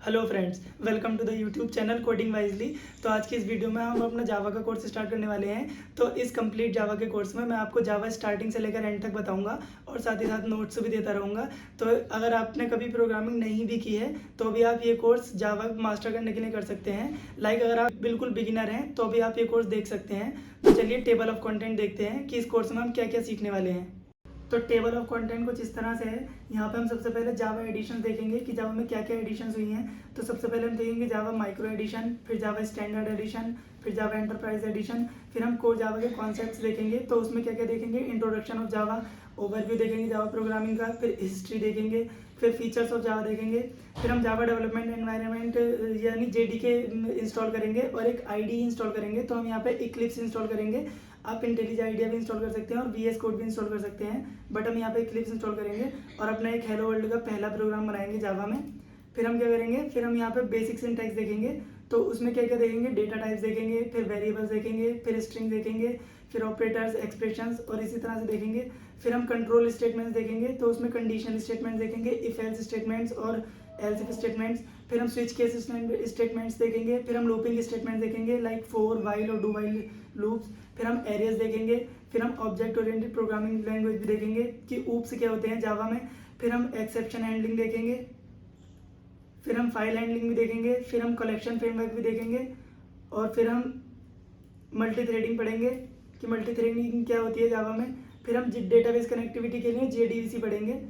Hello friends, welcome to the YouTube channel Coding Wisely. तो आज की इस वीडियो में हम अपना जावा का कोर्स स्टार्ट करने वाले हैं। तो इस कंप्लीट जावा के कोर्स में मैं आपको जावा स्टार्टिंग से लेकर एंड तक बताऊंगा और साथ ही साथ नोट्स भी देता रहूंगा। तो अगर आपने कभी प्रोग्रामिंग नहीं भी की है तो भी आप ये कोर्स जावा मास्टर करने के लिए कर सकते हैं। अगर आप बिल्कुल बिगिनर हैं तो भी आप ये कोर्स देख सकते हैं। तो चलिए टेबल ऑफ कंटेंट देखते हैं कि इस कोर्स में हम क्या क्या सीखने वाले हैं। तो टेबल ऑफ कंटेंट कुछ इस तरह से है। यहाँ पे हम सबसे पहले जावा एडिशन देखेंगे कि जावा में क्या क्या एडिशंस हुई हैं। तो सबसे पहले हम देखेंगे जावा माइक्रो एडिशन, फिर जावा स्टैंडर्ड एडिशन, फिर जावा एंटरप्राइज एडिशन, फिर हम कोर जावा के कॉन्सेप्ट्स देखेंगे। तो उसमें क्या क्या देखेंगे, इंट्रोडक्शन ऑफ जावा, ओवरव्यू देखेंगे जावा प्रोग्रामिंग का, फिर हिस्ट्री देखेंगे, फिर फीचर्स ऑफ जावा देखेंगे, फिर हम जावा डेवलपमेंट एनवायरनमेंट यानी जेडीके इंस्टॉल करेंगे और एक आईडी इंस्टॉल करेंगे। तो हम यहाँ पे इक्लिप्स इंस्टॉल करेंगे। आप इंटेलिज आइडिया भी इंस्टॉल कर सकते हैं और वीएस कोड भी इंस्टॉल कर सकते हैं, बट हम यहाँ पे इक्लिप्स इंस्टॉल करेंगे और अपना एक हेलो वर्ल्ड का पहला प्रोग्राम बनाएंगे जावा में। फिर हम क्या करेंगे, फिर हम यहाँ पे बेसिक सिंटैक्स देखेंगे। तो उसमें क्या क्या देखेंगे, डेटा टाइप्स देखेंगे, फिर वेरिएबल्स देखेंगे, फिर स्ट्रिंग देखेंगे, फिर ऑपरेटर्स, एक्सप्रेशंस और इसी तरह से देखेंगे। फिर हम कंट्रोल स्टेटमेंट्स देखेंगे। तो उसमें कंडीशनल स्टेटमेंट्स देखेंगे, इफ एल्स स्टेटमेंट्स और एल्स इफ स्टेटमेंट्स। फिर हम स्विच केस स्टेटमेंट्स देखेंगे। फिर हम लूपिंग स्टेटमेंट्स देखेंगे लाइक फॉर, वाइल और डू वाइल लूप्स। फिर हम एरियाज देखेंगे। फिर हम ऑब्जेक्ट ओरिएंटेड प्रोग्रामिंग लैंग्वेज भी देखेंगे कि ऊप्स क्या होते हैं जावा में। फिर हम एक्सेप्शन हैंडलिंग देखेंगे। फिर हम फाइल हैंडलिंग भी देखेंगे। फिर हम कलेक्शन फ्रेमवर्क भी देखेंगे और फिर हम मल्टी थ्रेडिंग पढ़ेंगे कि मल्टी थ्रेडिंग क्या होती है जावा में। फिर हम डेटाबेस कनेक्टिविटी के लिए जेडीबीसी पढ़ेंगे।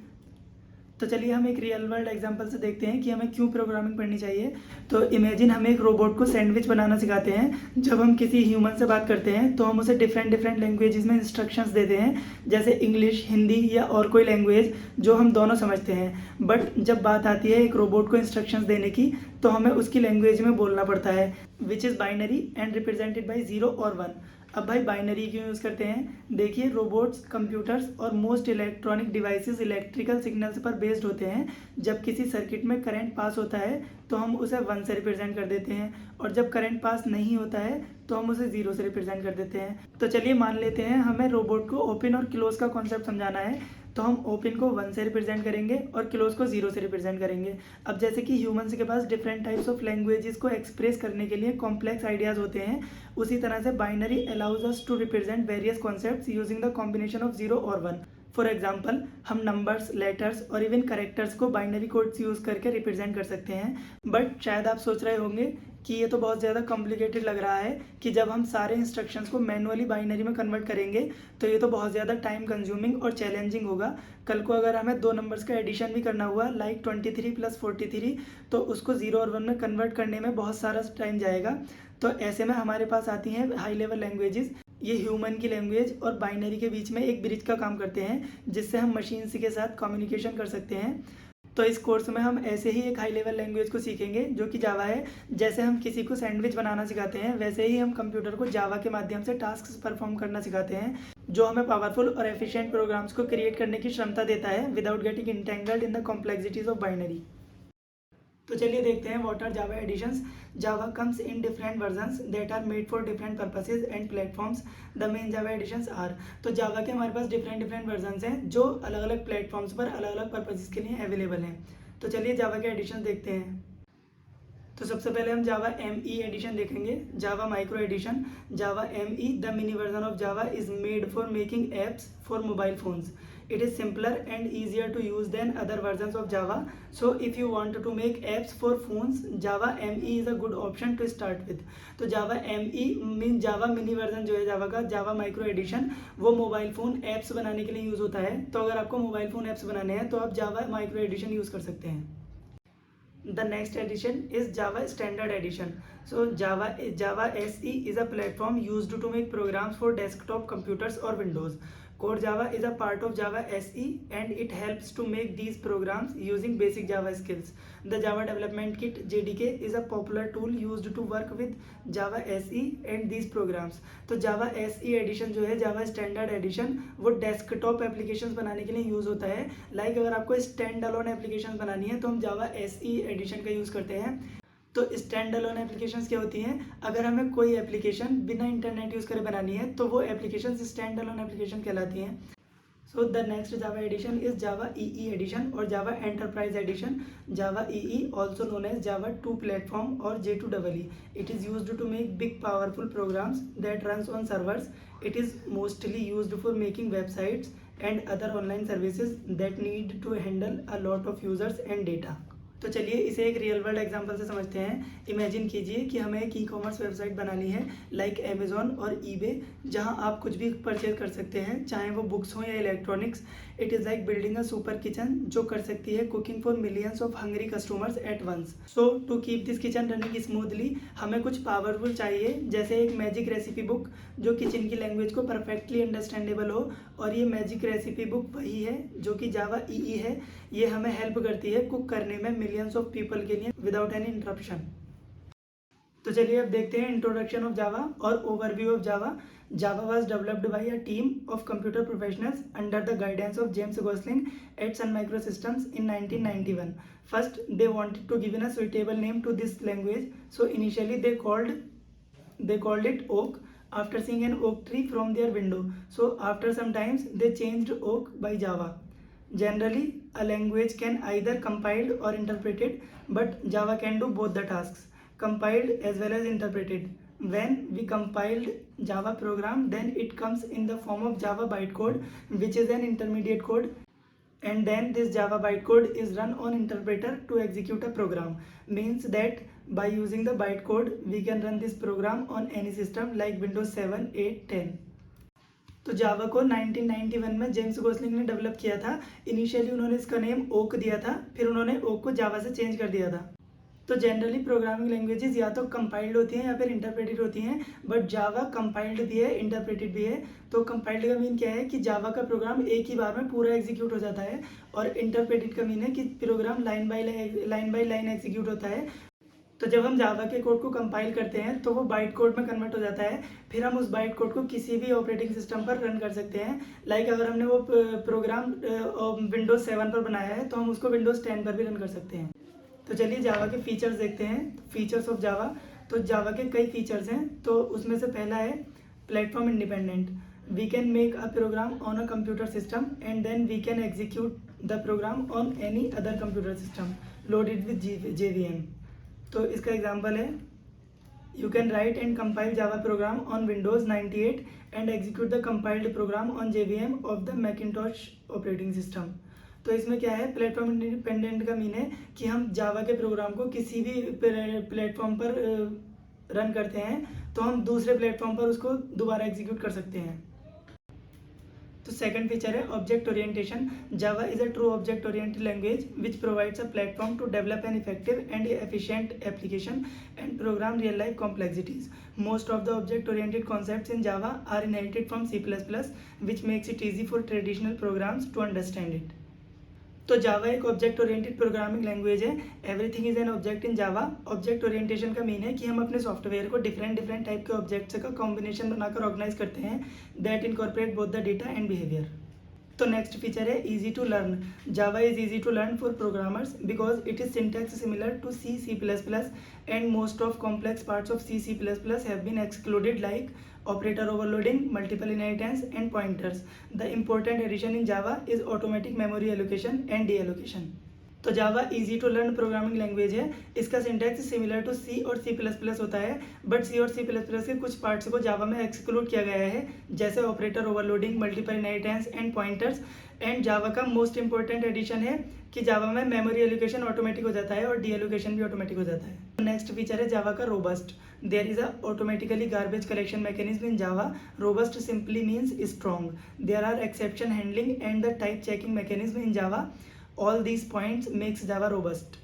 तो चलिए हम एक रियल वर्ल्ड एग्जांपल से देखते हैं कि हमें क्यों प्रोग्रामिंग पढ़नी चाहिए। तो इमेजिन हम एक रोबोट को सैंडविच बनाना सिखाते हैं। जब हम किसी ह्यूमन से बात करते हैं तो हम उसे डिफरेंट डिफरेंट लैंग्वेजेस में इंस्ट्रक्शंस देते हैं, जैसे इंग्लिश, हिंदी या और कोई लैंग्वेज जो हम दोनों समझते हैं। बट जब बात आती है एक रोबोट को इंस्ट्रक्शंस देने की तो हमें उसकी लैंग्वेज में बोलना पड़ता है, which is binary and represented by 0 और 1। अब भाई बाइनरी क्यों यूज़ करते हैं, देखिए रोबोट्स, कंप्यूटर्स और most electronic devices electrical signals पर बेस्ड होते हैं। जब किसी सर्किट में करंट पास होता है तो हम उसे 1 से रिप्रेजेंट कर देते हैं और जब करंट पास नहीं होता है तो हम उसे 0 से रिप्रेजेंट कर देते हैं। तो चलिए मान लेते हैं हमें रोबोट को ओपन और क्लोज का कॉन्सेप्ट समझाना है। तो हम ओपन को 1 से रिप्रेजेंट करेंगे और क्लोज को 0 से रिप्रेजेंट करेंगे। अब जैसे कि ह्यूमंस के पास डिफरेंट टाइप्स ऑफ लैंग्वेजेस को एक्सप्रेस करने के लिए कॉम्प्लेक्स आइडियाज होते हैं, उसी तरह से binary allows us to represent various concepts using the combination of 0 और 1। फॉर एग्जाम्पल, हम नंबर्स, लेटर्स और इवन करेक्टर्स को बाइनरी कोड्स यूज़ करके रिप्रेजेंट कर सकते हैं। बट शायद आप सोच रहे होंगे कि ये तो बहुत ज़्यादा कॉम्प्लिकेटेड लग रहा है कि जब हम सारे इंस्ट्रक्शंस को मैनुअली बाइनरी में कन्वर्ट करेंगे तो ये तो बहुत ज़्यादा टाइम कंज्यूमिंग और चैलेंजिंग होगा। कल को अगर हमें 2 नंबर्स का एडिशन भी करना हुआ लाइक 23 + 43, तो उसको 0 और 1 में कन्वर्ट करने में बहुत सारा टाइम जाएगा। तो ऐसे में हमारे पास आती हैं हाई लेवल लैंग्वेजेस। ये ह्यूमन की लैंग्वेज और बाइनरी के बीच में एक ब्रिज का काम करते हैं, जिससे हम मशीन्स के साथ कम्युनिकेशन कर सकते हैं। तो इस कोर्स में हम ऐसे ही एक हाई लेवल लैंग्वेज को सीखेंगे जो कि जावा है। जैसे हम किसी को सैंडविच बनाना सिखाते हैं, वैसे ही हम कंप्यूटर को जावा के माध्यम से टास्क परफॉर्म करना सिखाते हैं, जो हमें पावरफुल और एफिशिएंट प्रोग्राम्स को क्रिएट करने की क्षमता देता है without getting entangled in the complexities of binary. तो चलिए देखते हैं what are Java editions. Java comes in different versions that are made for different purposes and platforms. The main Java editions are. तो जावा के हमारे पास different different versions हैं जो अलग अलग प्लेटफॉर्म्स पर अलग अलग पर्पसेज के लिए अवेलेबल हैं। तो चलिए जावा के एडिशन देखते हैं। तो सबसे पहले हम जावा ME एडिशन देखेंगे, Java micro edition. Java ME, the mini version of Java, is made for making apps for mobile phones. It is simpler and easier to use than other versions of Java. So if you want to make apps for phones, Java ME is a good option to start with. तो Java ME mean जावा mini version जो है Java का, जावा micro addition, वो mobile phone apps बनाने के लिए use होता है। तो अगर आपको मोबाइल फ़ोन ऐप्स बनाने हैं तो आप जावा माइक्रो एडिशन यूज़ कर सकते हैं। The next edition is Java Standard Edition. So Java SE is a platform used to make programs for desktop computers or Windows. Core Java is a part of Java SE and it helps to make these programs using basic Java skills. The Java Development Kit JDK is a popular tool used to work with Java SE and these programs. तो Java SE edition जो है, Java Standard Edition, वो desktop applications बनाने के लिए use होता है। अगर आपको स्टैंड अलोन एप्लीकेशन बनानी है तो हम Java SE एडिशन का यूज़ करते हैं। तो स्टैंड अलोन एप्लीकेशंस क्या होती हैं, अगर हमें कोई एप्लीकेशन बिना इंटरनेट यूज़ करे बनानी है तो वो एप्लीकेशंस स्टैंड अलोन एप्लीकेशन कहलाती हैं। So the next Java edition is Java EE edition or Java Enterprise edition. Java EE, also known as Java 2 platform or J2EE. It is used to make big powerful programs that runs on servers. It is mostly used for making websites and other online services that need to handle a lot of users and data. तो चलिए इसे एक real world example से समझते हैं। Imagine कीजिए कि हमें एक ई कॉमर्स वेबसाइट बनानी है लाइक अमेजोन और ईबे, जहां आप कुछ भी परचेज कर सकते हैं, चाहे वो बुक्स हो या electronics. It is like building a super kitchen जो कर सकती है cooking for millions of hungry customers at once. So to keep this kitchen running smoothly हमें कुछ पावरफुल चाहिए, जैसे एक मैजिक रेसिपी बुक जो किचन की लैंग्वेज को परफेक्टली अंडरस्टैंडेबल हो। और ये मैजिक रेसिपी बुक वही है जो कि जावा ईई है। ये हमें हेल्प करती है कुक करने में मिलियंस ऑफ पीपल के लिए विदाउट एनी इंटरप्शन। तो चलिए अब देखते हैं इंट्रोडक्शन ऑफ जावा और overview of Java. Java was developed by a team of computer professionals under the guidance of James Gosling at Sun Microsystems in 1991. First, they wanted to give a suitable name to this language, so initially they called it Oak after seeing an oak tree from their window. So after some times they changed Oak by Java. Generally, a language can either compiled or interpreted, but Java can do both the tasks, compiled as well as interpreted. When we compiled Java program, then it comes in the form of Java bytecode, which is an intermediate code, and then this Java bytecode is run on interpreter to execute a program. Means that by using the bytecode we can run this program on any system like Windows 7, 8, 10. तो जावा को 1991 में James Gosling ने develop किया था। Initially उन्होंने इसका name okay दिया था, फिर उन्होंने ओक को जावा से चेंज कर दिया था। तो जनरली प्रोग्रामिंग लैंग्वेजेस या तो कंपाइल्ड होती हैं या फिर इंटरप्रेटेड होती हैं, बट जावा कंपाइल्ड भी है, इंटरप्रेटेड भी है। तो कंपाइल्ड का मीन क्या है कि जावा का प्रोग्राम एक ही बार में पूरा एग्जीक्यूट हो जाता है, और इंटरप्रेटेड का मीन है कि program line by line execute होता है। तो जब हम जावा के कोड को कंपाइल करते हैं तो वो बाइट कोड में कन्वर्ट हो जाता है, फिर हम उस बाइट कोड को किसी भी ऑपरेटिंग सिस्टम पर रन कर सकते हैं। लाइक अगर हमने वो प्रोग्राम विंडोज़ 7 पर बनाया है तो हम उसको विंडोज़ 10 पर भी रन कर सकते हैं। तो चलिए जावा के फीचर्स देखते हैं। फीचर्स ऑफ जावा, तो जावा के कई फीचर्स हैं, तो उसमें से पहला है platform independent. We can make a program on a computer system and then we can execute the program on any other computer system loaded with JVM। तो इसका एग्जांपल है you can write and compile Java program on Windows 98 and execute the compiled program on JVM of the Macintosh operating system. तो इसमें क्या है, platform independent का mean है कि हम जावा के प्रोग्राम को किसी भी प्लेटफॉर्म पर रन करते हैं तो हम दूसरे प्लेटफॉर्म पर उसको दोबारा एग्जीक्यूट कर सकते हैं। तो सेकंड फीचर है object orientation. Java is a true object oriented language which provides a platform to develop an effective and efficient application and program real life complexities. Most of the object oriented concepts in Java are inherited from C++, which makes it easy for traditional programs to understand it. तो Java एक object oriented programming language है। Everything is an object in Java. Object orientation का mean है कि हम अपने software को different type के ऑब्जेक्ट्स का कॉम्बिनेशन बनाकर ऑर्गेनाइज करते हैं that incorporate both the data and behaviour. तो नेक्स्ट फीचर है easy to learn. Java is easy to learn for programmers because it is syntax similar to C++ and most of complex parts of C++ have been excluded like operator overloading, multiple inheritance and pointers. The important addition in Java is automatic memory allocation and deallocation. तो Java easy to learn programming language है। इसका syntax similar to C और C++ होता है, but C और C++ के कुछ parts को जावा में एक्सक्लूड किया गया है, जैसे operator overloading, multiple inheritance and pointers. And Java का मोस्ट इंपॉर्टेंट एडिशन है कि जावा में मेमोरी एलोकेशन ऑटोमेटिक हो जाता है और डी एलोकेशन भी ऑटोमेटिक हो जाता है। नेक्स्ट फीचर है जावा का robust. There is a automatically garbage collection mechanism in Java. Robust simply means strong. There are exception handling and the type checking mechanism in Java. All these points makes Java robust.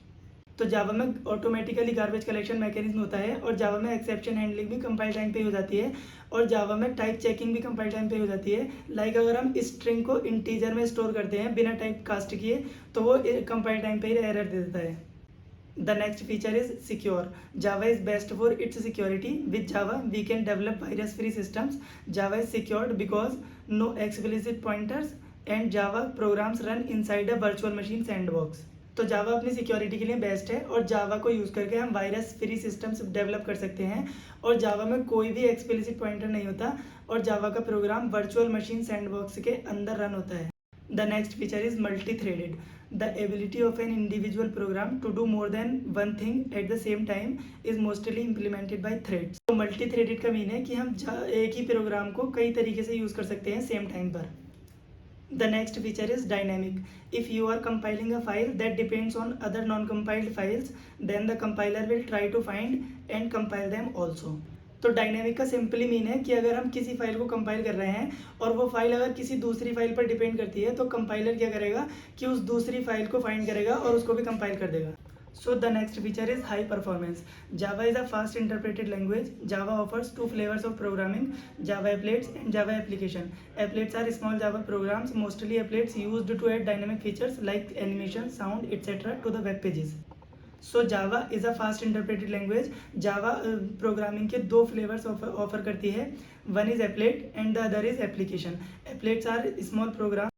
तो Java में automatically garbage collection mechanism होता है, और जावा में exception handling भी compile time पे हो जाती है, और जावा में टाइप चेकिंग भी कंपाइल टाइम पे हो जाती है। लाइक अगर हम स्ट्रिंग को इंटीजर में स्टोर करते हैं बिना टाइप कास्ट किए तो वो कंपाइल टाइम पे ही एरर दे देता है। The next feature is secure. Java is best for its security. With Java, we can develop virus-free systems. Java is secured because no explicit pointers and Java programs run inside a virtual machine sandbox. तो जावा अपनी security के लिए best है, और जावा को use करके हम virus free systems develop कर सकते हैं, और जावा में कोई भी एक्सप्लिसिट पॉइंटर नहीं होता, और जावा का प्रोग्राम वर्चुअल मशीन सैंडबॉक्स के अंदर रन होता है। The next feature is multi-threaded. The ability of an individual program to do more than one thing at the same time is mostly implemented by threads. तो multi-threaded का mean है कि हम एक ही प्रोग्राम को कई तरीके से यूज़ कर सकते हैं सेम टाइम पर. The next feature is dynamic. If you are compiling a file that depends on other non-compiled files, then the compiler will try to find and compile them also. तो dynamic का simply mean है कि अगर हम किसी file को compile कर रहे हैं और वो फाइल अगर किसी दूसरी फाइल पर डिपेंड करती है तो कंपाइलर क्या करेगा कि उस दूसरी फाइल को फाइंड करेगा और उसको भी कंपाइल कर देगा. So the next feature is high performance. Java is a fast interpreted language. Java offers two flavors of programming, Java applets and Java application. Applets are small Java programs, mostly applets used to add dynamic features like animation, sound, etc. to the web pages. So Java is a fast interpreted language. Java programming के दो flavors offer करती है. One is applet and the other is application. Applets are small programs.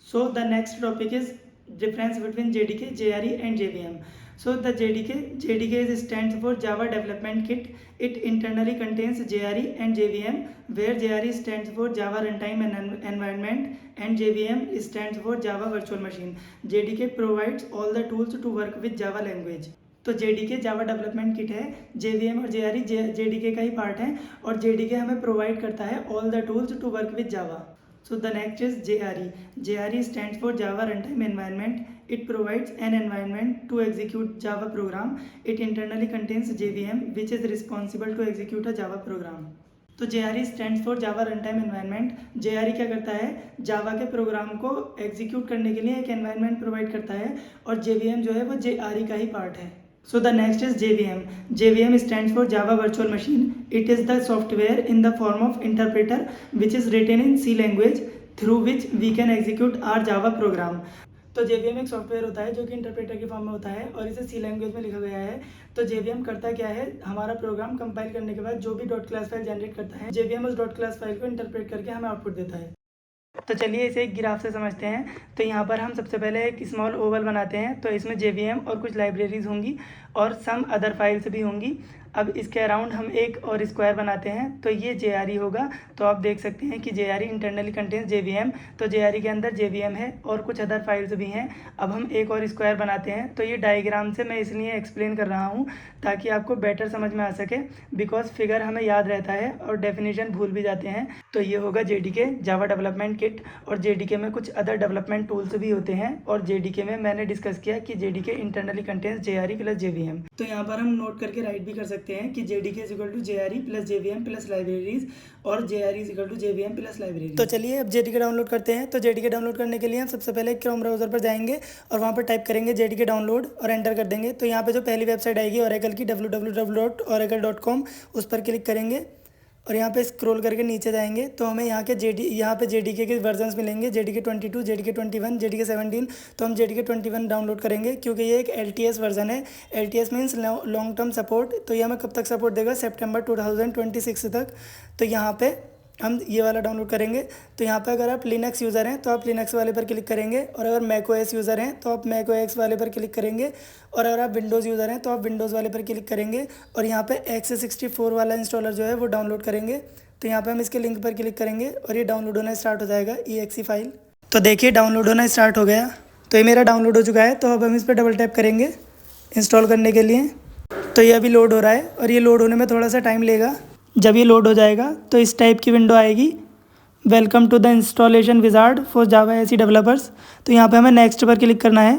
So the next topic is difference between JDK, JRE and JVM. So the JDK stands for Java Development Kit. It internally contains JRE and JVM, where JRE stands for Java Runtime Environment and JVM stands for Java Virtual Machine. JDK provides all the tools to work with Java language. तो JDK Java development kit है, JVM और JRE JDK का ही part है और JDK हमें provide करता है all the tools to work with Java. So the next is JRE. JRE stands for Java Runtime Environment. It provides an environment to execute Java program. It internally contains JVM, which is responsible to execute a Java program. तो JRE stands for Java Runtime Environment. JRE क्या करता है, जावा के programme को execute करने के लिए एक एनवायरनमेंट प्रोवाइड करता है और JVM जो है वो JRE का ही पार्ट है. So the next is JVM. JVM stands for Java Virtual Machine. It is the software in the form of interpreter which is written in C language through which we can execute our Java program. तो JVM एक software होता है जो कि interpreter की form में होता है और इसे C लैंग्वेज में लिखा गया है. तो JVM करता क्या है, हमारा प्रोग्राम कंपाइल करने के बाद जो भी डॉट क्लास फाइल जनरेट करता है, JVM उस डॉट क्लास फाइल को इंटरप्रेट करके हमें आउटपुट देता है. तो चलिए इसे एक ग्राफ से समझते हैं. तो यहाँ पर हम सबसे पहले एक स्मॉल ओवल बनाते हैं. तो इसमें JVM और कुछ लाइब्रेरीज होंगी और सम अदर फाइल्स भी होंगी. अब इसके अराउंड हम एक और स्क्वायर बनाते हैं. तो ये JRE होगा. तो आप देख सकते हैं कि JRE इंटरनली कंटेन्स JVM. तो JRE के अंदर JVM है और कुछ अदर फाइल्स भी हैं. अब हम एक और स्क्वायर बनाते हैं. तो ये डायग्राम से मैं इसलिए एक्सप्लेन कर रहा हूँ ताकि आपको बेटर समझ में आ सके, बिकॉज फिगर हमें याद रहता है और डेफिनेशन भूल भी जाते हैं. तो ये होगा JDK जावा डेवलपमेंट किट और JDK में कुछ अदर डेवलपमेंट टूल्स भी होते हैं और JDK में मैंने डिस्कस किया कि JDK internally contains JRE plus JVM. तो यहाँ पर हम नोट करके राइट भी कर सकते हैं कि JDK is equal to JRE plus JVM plus libraries और JRE is equal to JVM plus library. तो चलिए अब JDK डाउनलोड करते हैं. तो JDK डाउनलोड करने के लिए हम सबसे पहले क्रोम ब्राउजर पर जाएंगे और वहाँ पर टाइप करेंगे JDK डाउनलोड और एंटर कर देंगे. तो यहाँ पे जो पहली वेबसाइट आएगी ओरेकल की www.oracle.com, उस पर क्लिक करेंगे और यहाँ पे स्क्रॉल करके नीचे जाएंगे. तो हमें यहाँ पे JDK के वर्जन्स मिलेंगे, JDK 22, JDK 21, JDK 17. तो हम JDK 21 डाउनलोड करेंगे क्योंकि ये एक LTS वर्जन है. LTS means long term support. तो ये हमें कब तक सपोर्ट देगा, सितंबर 2026 तक. तो यहाँ पे हम ये वाला डाउनलोड करेंगे. तो यहाँ पे अगर आप लिनक्स यूज़र हैं तो आप लिनक्स वाले पर क्लिक करेंगे और अगर macOS यूज़र हैं तो आप macOS वाले पर क्लिक करेंगे और अगर आप विंडोज़ यूज़र हैं तो आप विंडोज़ वाले पर क्लिक करेंगे और यहाँ पे x64 वाला इंस्टॉलर जो है वो डाउनलोड करेंगे. तो यहाँ पे हम इसके लिंक पर क्लिक करेंगे और ये डाउनलोड होना स्टार्ट हो जाएगा exe फाइल. तो देखिए डाउनलोड होना स्टार्ट हो गया. तो ये मेरा डाउनलोड हो चुका है. तो अब हम इस पर डबल टैप करेंगे इंस्टॉल करने के लिए. तो ये अभी लोड हो रहा है और ये लोड होने में थोड़ा सा टाइम लेगा. जब ये लोड हो जाएगा तो इस टाइप की विंडो आएगी, welcome to the installation wizard for Java SE developers. तो यहाँ पे हमें नेक्स्ट पर क्लिक करना है.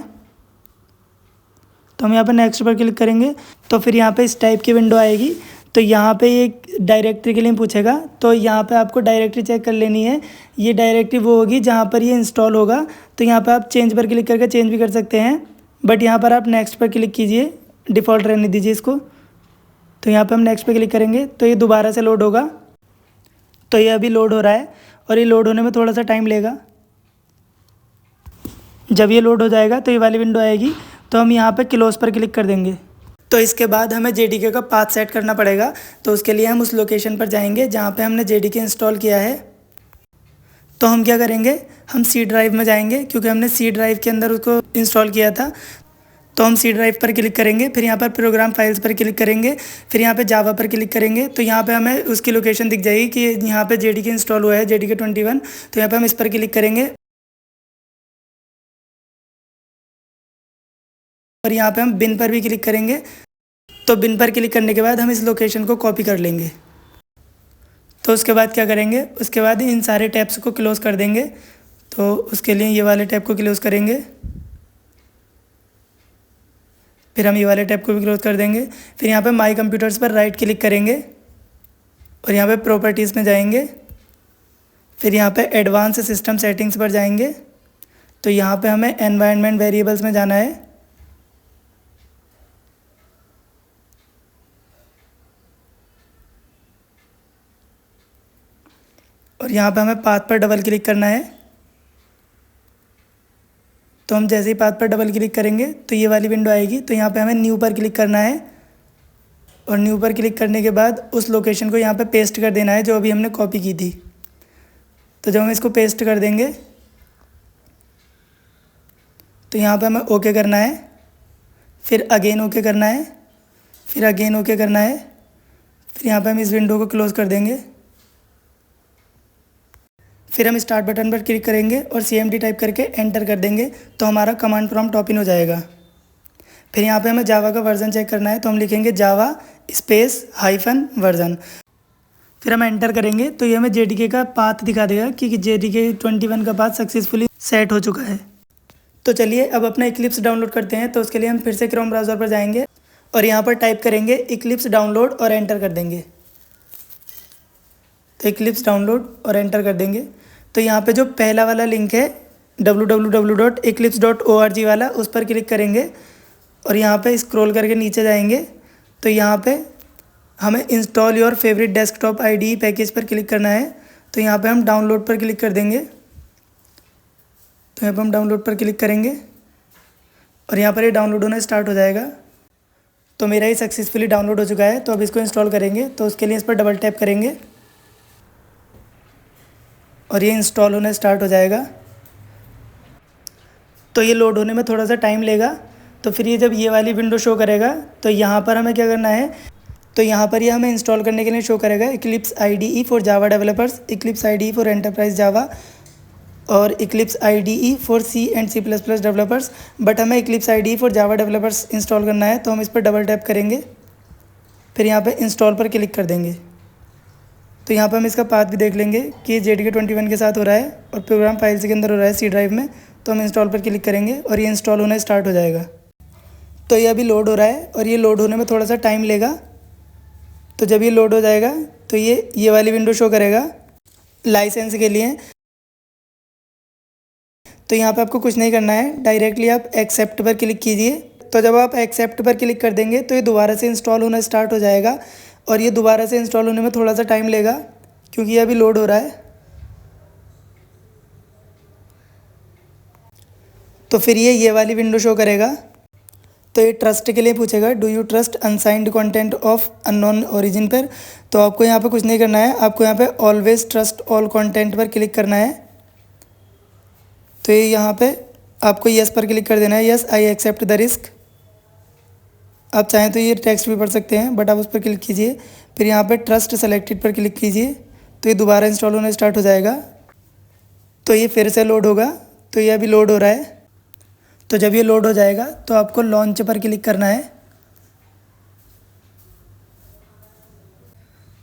तो हम यहाँ पे नेक्स्ट पर क्लिक करेंगे तो फिर यहाँ पे इस टाइप की विंडो आएगी. तो यहाँ पे एक डायरेक्टरी के लिए पूछेगा. तो यहाँ पे आपको डायरेक्टरी चेक कर लेनी है. ये डायरेक्टरी वो होगी जहाँ पर ये इंस्टॉल होगा. तो यहाँ पर आप चेंज पर क्लिक करके चेंज भी कर सकते हैं, बट यहाँ पर आप नेक्स्ट पर क्लिक कीजिए, डिफ़ॉल्ट रहने दीजिए इसको. तो यहाँ पे हम नेक्स्ट पे क्लिक करेंगे तो ये दोबारा से लोड होगा. तो ये अभी लोड हो रहा है और ये लोड होने में थोड़ा सा टाइम लेगा. जब ये लोड हो जाएगा तो ये वाली विंडो आएगी. तो हम यहाँ पे क्लोज पर क्लिक कर देंगे. तो इसके बाद हमें JDK का पाथ सेट करना पड़ेगा. तो उसके लिए हम उस लोकेशन पर जाएंगे जहाँ पे हमने JDK इंस्टॉल किया है. तो हम क्या करेंगे, हम C ड्राइव में जाएंगे क्योंकि हमने C ड्राइव के अंदर उसको इंस्टॉल किया था. तो हम C ड्राइव पर क्लिक करेंगे, फिर यहाँ पर प्रोग्राम फाइल्स पर क्लिक करेंगे, फिर यहाँ पे जावा पर क्लिक करेंगे. तो यहाँ पे हमें उसकी लोकेशन दिख जाएगी कि यहाँ पे JDK इंस्टॉल हुआ है, JDK 21. तो यहाँ पे हम इस पर क्लिक करेंगे और यहाँ पे हम बिन पर भी क्लिक करेंगे। तो बिन पर क्लिक करने के बाद हम इस लोकेशन को कॉपी कर लेंगे। तो उसके बाद क्या करेंगे, उसके बाद इन सारे टैब्स को क्लोज़ कर देंगे। तो उसके लिए ये वाले टैब को क्लोज़ करेंगे, फिर हम ये वाले टैब को भी क्लोज़ कर देंगे। फिर यहाँ पे माई कंप्यूटर्स पर राइट क्लिक करेंगे और यहाँ पे प्रॉपर्टीज़ में जाएंगे। फिर यहाँ पे एडवांस सिस्टम सेटिंग्स पर जाएंगे। तो यहाँ पे हमें एनवायरनमेंट वेरिएबल्स में जाना है। और यहाँ पे हमें पाथ पर डबल क्लिक करना है। तो हम जैसे ही पाथ पर डबल क्लिक करेंगे तो ये वाली विंडो आएगी। तो यहाँ पे हमें न्यू पर क्लिक करना है और न्यू पर क्लिक करने के बाद उस लोकेशन को यहाँ पे पेस्ट कर देना है जो अभी हमने कॉपी की थी। तो जब हम इसको पेस्ट कर देंगे तो यहाँ पे हमें ओके करना है, फिर अगेन ओके करना है, फिर अगेन ओके करना है। फिर यहाँ पे हम इस विंडो को क्लोज़ कर देंगे। फिर हम स्टार्ट बटन पर क्लिक करेंगे और CMD टाइप करके एंटर कर देंगे। तो हमारा कमांड प्रॉम्प्ट ओपन हो जाएगा। फिर यहाँ पे हमें जावा का वर्जन चेक करना है। तो हम लिखेंगे जावा स्पेस हाइफन वर्जन। फिर हम एंटर करेंगे तो ये हमें JDK का पाथ दिखा देगा कि JDK 21 का पाथ सक्सेसफुली सेट हो चुका है। तो चलिए अब अपना इक्लिप्स डाउनलोड करते हैं। तो उसके लिए हम फिर से क्रोम ब्राउज़र पर जाएंगे और यहाँ पर टाइप करेंगे इक्लिप्स डाउनलोड और एंटर कर देंगे। तो इक्लिप्स डाउनलोड और एंटर कर देंगे। तो यहाँ पे जो पहला वाला लिंक है www.eclipse.org वाला, उस पर क्लिक करेंगे और यहाँ पे स्क्रॉल करके नीचे जाएंगे। तो यहाँ पे हमें install your favourite desktop IDE package पर क्लिक करना है। तो यहाँ पे हम डाउनलोड पर क्लिक कर देंगे। तो यहाँ पर हम डाउनलोड पर क्लिक करेंगे और यहाँ पर ये डाउनलोड होना स्टार्ट हो जाएगा। तो मेरा ये सक्सेसफुली डाउनलोड हो चुका है। तो अब इसको इंस्टॉल करेंगे। तो उसके लिए इस पर डबल टैप करेंगे और ये इंस्टॉल होना स्टार्ट हो जाएगा। तो ये लोड होने में थोड़ा सा टाइम लेगा। तो फिर ये जब ये वाली विंडो शो करेगा तो यहाँ पर हमें क्या करना है, तो यहाँ पर ये हमें इंस्टॉल करने के लिए शो करेगा Eclipse IDE for Java developers, Eclipse IDE for enterprise Java और Eclipse IDE for C and C++ developers. But हमें Eclipse IDE for Java developers install करना है। तो हम इस पर डबल टैप करेंगे, फिर यहाँ पर इंस्टॉल पर क्लिक कर देंगे। तो यहाँ पर हम इसका पाथ भी देख लेंगे कि JDK 21 के साथ हो रहा है और प्रोग्राम फाइल्स के अंदर हो रहा है C ड्राइव में। तो हम इंस्टॉल पर क्लिक करेंगे और ये इंस्टॉल होना स्टार्ट हो जाएगा। तो ये अभी लोड हो रहा है और ये लोड होने में थोड़ा सा टाइम लेगा। तो जब ये लोड हो जाएगा तो ये वाली विंडो शो करेगा लाइसेंस के लिए। तो यहाँ पे आपको कुछ नहीं करना है, डायरेक्टली आप एक्सेप्ट पर क्लिक कीजिए। तो जब आप एक्सेप्ट पर क्लिक कर देंगे तो ये दोबारा से इंस्टॉल होना स्टार्ट हो जाएगा और ये दोबारा से इंस्टॉल होने में थोड़ा सा टाइम लेगा क्योंकि ये अभी लोड हो रहा है। तो फिर ये वाली विंडो शो करेगा। तो ये ट्रस्ट के लिए पूछेगा, do you trust unsigned content of unknown origin पर। तो आपको यहाँ पे कुछ नहीं करना है, आपको यहाँ पे ऑलवेज ट्रस्ट ऑल कंटेंट पर क्लिक करना है। तो ये यहाँ पे आपको यस पर क्लिक कर देना है, yes I accept the risk. आप चाहें तो ये टेक्स्ट भी पढ़ सकते हैं बट आप उस पर क्लिक कीजिए। फिर यहाँ पे ट्रस्ट सेलेक्टेड पर क्लिक कीजिए। तो ये दोबारा इंस्टॉल होना स्टार्ट हो जाएगा। तो ये फिर से लोड होगा। तो ये अभी लोड हो रहा है। तो जब ये लोड हो जाएगा तो आपको लॉन्च पर क्लिक करना है।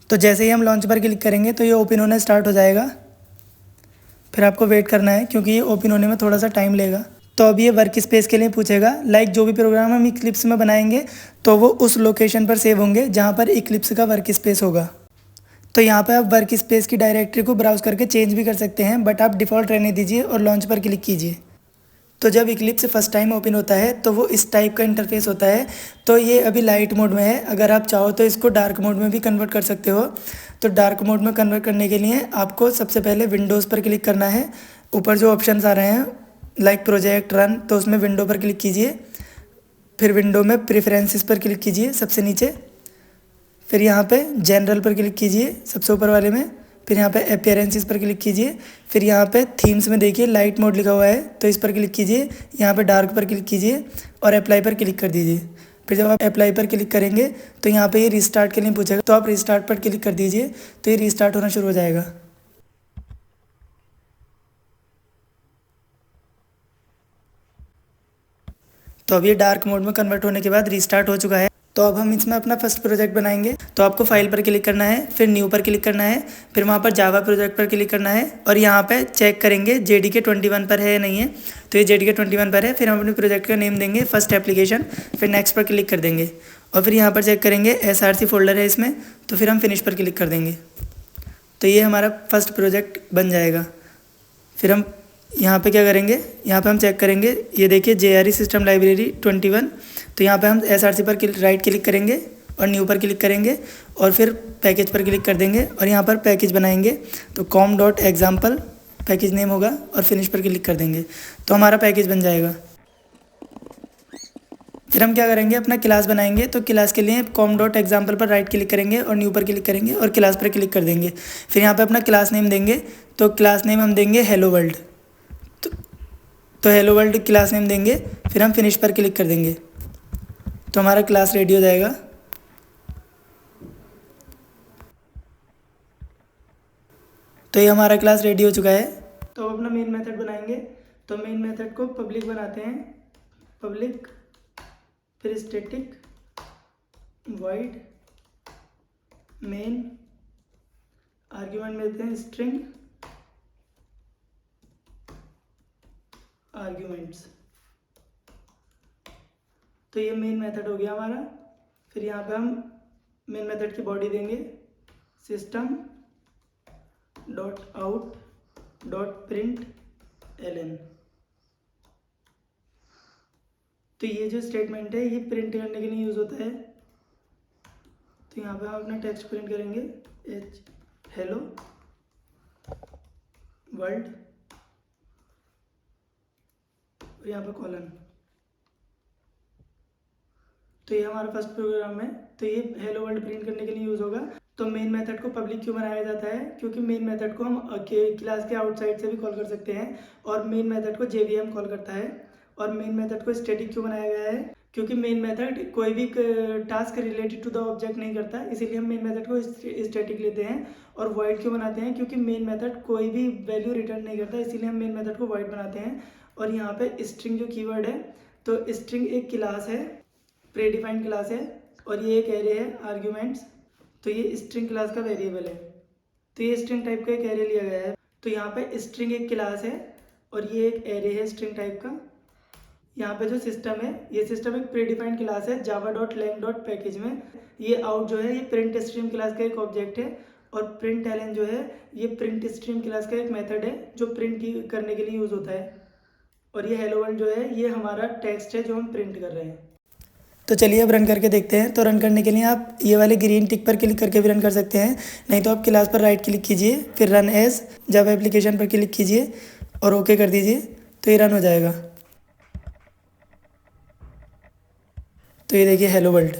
तो जैसे ही हम लॉन्च पर क्लिक करेंगे तो ये ओपन होना स्टार्ट हो जाएगा। फिर आपको वेट करना है क्योंकि ये ओपन होने में थोड़ा सा टाइम लेगा। तो अब ये वर्क स्पेस के लिए पूछेगा, लाइक जो भी प्रोग्राम हम इक्लिप्स में बनाएंगे तो वो उस लोकेशन पर सेव होंगे जहाँ पर इक्लिप्स का वर्क स्पेस होगा। तो यहाँ पे आप वर्क स्पेस की डायरेक्टरी को ब्राउज़ करके चेंज भी कर सकते हैं बट आप डिफ़ॉल्ट रहने दीजिए और लॉन्च पर क्लिक कीजिए। तो जब इक्लिप्स फर्स्ट टाइम ओपन होता है तो वो इस टाइप का इंटरफेस होता है। तो ये अभी लाइट मोड में है, अगर आप चाहो तो इसको डार्क मोड में भी कन्वर्ट कर सकते हो। तो डार्क मोड में कन्वर्ट करने के लिए आपको सबसे पहले विंडोज़ पर क्लिक करना है। ऊपर जो ऑप्शंस आ रहे हैं लाइक प्रोजेक्ट रन, तो उसमें विंडो पर क्लिक कीजिए। फिर विंडो में प्रेफरेंसेस पर क्लिक कीजिए सबसे नीचे। फिर यहाँ पे जनरल पर क्लिक कीजिए सबसे ऊपर वाले में। फिर यहाँ पे अपीयरेंसेस पर क्लिक कीजिए। फिर यहाँ पे थीम्स में देखिए लाइट मोड लिखा हुआ है तो इस पर क्लिक कीजिए। यहाँ पे डार्क पर क्लिक कीजिए और अप्लाई पर क्लिक कर दीजिए। फिर जब आप अप्लाई पर क्लिक करेंगे तो यहाँ पे ये रिस्टार्ट के लिए पूछेगा, तो आप रिस्टार्ट पर क्लिक कर दीजिए। तो ये रिस्टार्ट होना शुरू हो जाएगा। तो अब ये डार्क मोड में कन्वर्ट होने के बाद रीस्टार्ट हो चुका है। तो अब हम इसमें अपना फर्स्ट प्रोजेक्ट बनाएंगे। तो आपको फाइल पर क्लिक करना है, फिर न्यू पर क्लिक करना है, फिर वहाँ पर जावा प्रोजेक्ट पर क्लिक करना है और यहाँ पे चेक करेंगे JDK 21 पर है या नहीं है। तो ये JDK 21 पर है। फिर हम अपने प्रोजेक्ट का नेम देंगे फर्स्ट एप्लीकेशन, फिर नेक्स्ट पर क्लिक कर देंगे और फिर यहाँ पर चेक करेंगे SRC फोल्डर है इसमें, तो फिर हम फिनिश पर क्लिक कर देंगे। तो ये हमारा फर्स्ट प्रोजेक्ट बन जाएगा। फिर हम यहाँ पे क्या करेंगे, यहाँ पे हम चेक करेंगे, ये देखिए JRE सिस्टम लाइब्रेरी 21। तो यहाँ पे हम SRC पर राइट क्लिक करेंगे और न्यू पर क्लिक करेंगे और फिर पैकेज पर क्लिक कर देंगे और यहाँ पर पैकेज बनाएंगे। तो com.example पैकेज नेम होगा और फिनिश पर क्लिक कर देंगे तो हमारा पैकेज बन जाएगा। फिर हम क्या करेंगे, अपना क्लास बनाएंगे। तो क्लास के लिए com.example पर राइट क्लिक करेंगे और न्यू पर क्लिक करेंगे और क्लास पर क्लिक कर देंगे। फिर यहाँ पे अपना क्लास नेम देंगे। तो क्लास नेम हम देंगे हेलो वर्ल्ड। तो हेलो वर्ल्ड क्लास नेम देंगे, फिर हम फिनिश पर क्लिक कर देंगे तो हमारा क्लास रेडी हो जाएगा। तो ये हमारा क्लास रेडी हो चुका है। तो अब अपना मेन मेथड बनाएंगे। तो मेन मेथड को पब्लिक बनाते हैं, पब्लिक, फिर स्टैटिक वॉइड मेन, आर्ग्यूमेंट में देते हैं स्ट्रिंग आर्ग्यूमेंट्स। तो ये मेन मेथड हो गया हमारा। फिर यहाँ पे हम मेन मेथड की बॉडी देंगे system dot out dot print ln। तो ये जो स्टेटमेंट है ये प्रिंट करने के लिए यूज़ होता है। तो यहाँ पे हम अपना टेक्स्ट प्रिंट करेंगे हेलो वर्ल्ड और यहाँ पे कॉलन। तो ये हमारा फर्स्ट प्रोग्राम है। तो ये हेलो वर्ल्ड प्रिंट करने के लिए यूज़ होगा। तो मेन मेथड को पब्लिक क्यों बनाया जाता है, क्योंकि मेन मेथड को हम क्लास के आउटसाइड से भी कॉल कर सकते हैं और मेन मेथड को JVM कॉल करता है। और मेन मेथड को स्टैटिक क्यों बनाया गया है, क्योंकि मेन मेथड कोई भी task related to the object नहीं करता, इसीलिए हम मेन मेथड को स्टैटिक लेते हैं। और वॉइड क्यों बनाते हैं, क्योंकि मेन मेथड कोई भी वैल्यू रिटर्न नहीं करता, इसीलिए हम मेन मेथड को वॉइड बनाते हैं। और यहाँ पे स्ट्रिंग जो कीवर्ड है, तो स्ट्रिंग एक क्लास है, प्रीडिफाइंड क्लास है और ये एक एरे है आर्ग्यूमेंट्स। तो ये स्ट्रिंग क्लास का वेरिएबल है। तो ये स्ट्रिंग टाइप का एक एरे लिया गया है। तो यहाँ पे स्ट्रिंग एक क्लास है और ये एक एरे है स्ट्रिंग टाइप का। यहाँ पे जो सिस्टम है, ये सिस्टम एक प्रीडिफाइंड क्लास है java.lang.package में। ये आउट जो है ये प्रिंट स्ट्रीम क्लास का एक ऑब्जेक्ट है और प्रिंट ln जो है ये प्रिंट स्ट्रीम क्लास का एक मेथड है जो प्रिंट करने के लिए यूज़ होता है। और ये हेलो वर्ल्ड जो है ये हमारा टेक्स्ट है जो हम प्रिंट कर रहे हैं। तो चलिए अब रन करके देखते हैं। तो रन करने के लिए आप ये वाले ग्रीन टिक पर क्लिक करके भी रन कर सकते हैं, नहीं तो आप क्लास पर राइट क्लिक कीजिए, फिर रन एज जावा एप्लीकेशन पर क्लिक कीजिए और ओके कर दीजिए तो ये रन हो जाएगा। तो ये देखिए हेलो वर्ल्ड।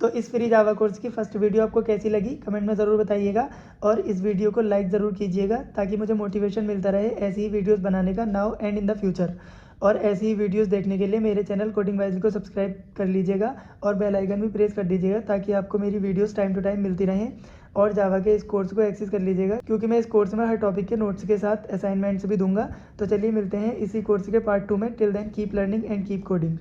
तो इस फ्री जावा कोर्स की फर्स्ट वीडियो आपको कैसी लगी कमेंट में ज़रूर बताइएगा और इस वीडियो को लाइक ज़रूर कीजिएगा ताकि मुझे मोटिवेशन मिलता रहे ऐसी ही वीडियोस बनाने का now and in the future. और ऐसी ही वीडियोस देखने के लिए मेरे चैनल कोडिंग वाइजली को सब्सक्राइब कर लीजिएगा और बेल आइकन भी प्रेस कर दीजिएगा ताकि आपको मेरी वीडियोस टाइम टू टाइम मिलती रहें। और जावा के इस कोर्स को एक्सेस कर लीजिएगा क्योंकि मैं इस कोर्स में हर टॉपिक के नोट्स के साथ असाइनमेंट्स भी दूंगा। तो चलिए मिलते हैं इसी कोर्स के पार्ट 2 में। Till then keep learning and keep coding.